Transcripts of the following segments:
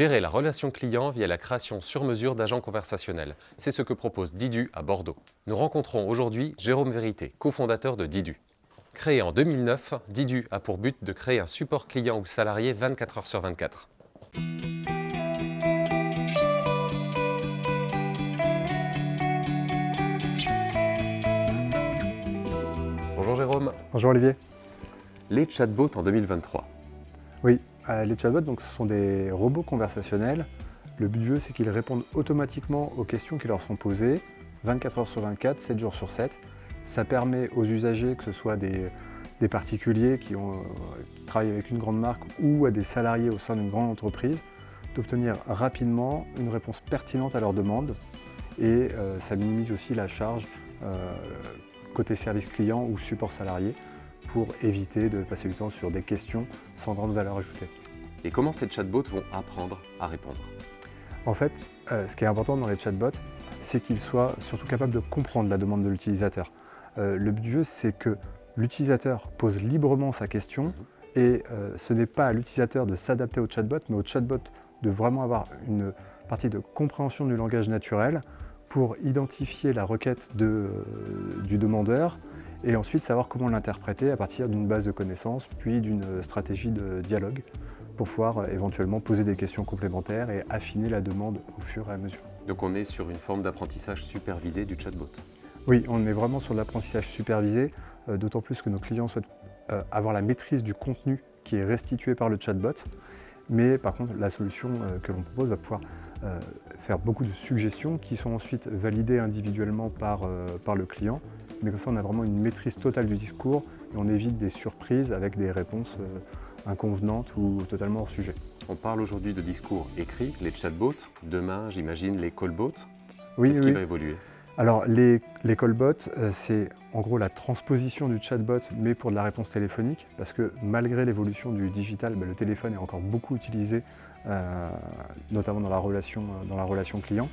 Gérer la relation client via la création sur mesure d'agents conversationnels. C'est ce que propose Didu à Bordeaux. Nous rencontrons aujourd'hui Jérôme Vérité, cofondateur de Didu. Créé en 2009, Didu a pour but de créer un support client ou salarié 24 heures sur 24. Bonjour Jérôme. Bonjour Olivier. Les chatbots en 2023. Oui, les chatbots, donc, ce sont des robots conversationnels. Le but du jeu, c'est qu'ils répondent automatiquement aux questions qui leur sont posées, 24 heures sur 24, 7 jours sur 7. Ça permet aux usagers, que ce soit des particuliers qui travaillent avec une grande marque ou à des salariés au sein d'une grande entreprise, d'obtenir rapidement une réponse pertinente à leurs demandes. Et ça minimise aussi la charge côté service client ou support salarié, pour éviter de passer du temps sur des questions sans grande valeur ajoutée. Et comment ces chatbots vont apprendre à répondre? En fait, ce qui est important dans les chatbots, c'est qu'ils soient surtout capables de comprendre la demande de l'utilisateur. Le but du jeu, c'est que l'utilisateur pose librement sa question et ce n'est pas à l'utilisateur de s'adapter au chatbot, mais au chatbot de vraiment avoir une partie de compréhension du langage naturel pour identifier la requête du demandeur et ensuite savoir comment l'interpréter à partir d'une base de connaissances, puis d'une stratégie de dialogue pour pouvoir éventuellement poser des questions complémentaires et affiner la demande au fur et à mesure. Donc on est sur une forme d'apprentissage supervisé du chatbot. Oui, on est vraiment sur de l'apprentissage supervisé, d'autant plus que nos clients souhaitent avoir la maîtrise du contenu qui est restitué par le chatbot. Mais par contre, la solution que l'on propose va pouvoir faire beaucoup de suggestions qui sont ensuite validées individuellement par le client. Mais comme ça, on a vraiment une maîtrise totale du discours et on évite des surprises avec des réponses inconvenantes ou totalement hors sujet. On parle aujourd'hui de discours écrits, les chatbots. Demain, j'imagine, les callbots. Oui, Qu'est-ce qui va évoluer? Alors, les callbots, c'est en gros la transposition du chatbot, mais pour de la réponse téléphonique, parce que malgré l'évolution du digital, le téléphone est encore beaucoup utilisé, notamment dans la relation client.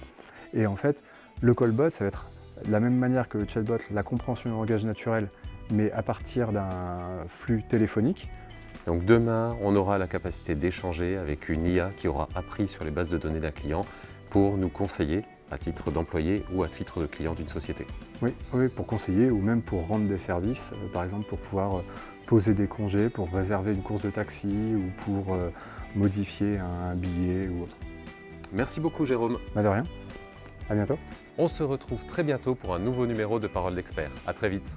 Et en fait, le callbot, ça va être de la même manière que le chatbot, la compréhension du langage naturel, mais à partir d'un flux téléphonique. Donc demain, on aura la capacité d'échanger avec une IA qui aura appris sur les bases de données d'un client pour nous conseiller à titre d'employé ou à titre de client d'une société. Oui, pour conseiller ou même pour rendre des services, par exemple pour pouvoir poser des congés, pour réserver une course de taxi ou pour modifier un billet ou autre. Merci beaucoup Jérôme. De rien, à bientôt. On se retrouve très bientôt pour un nouveau numéro de Parole d'Expert. À très vite.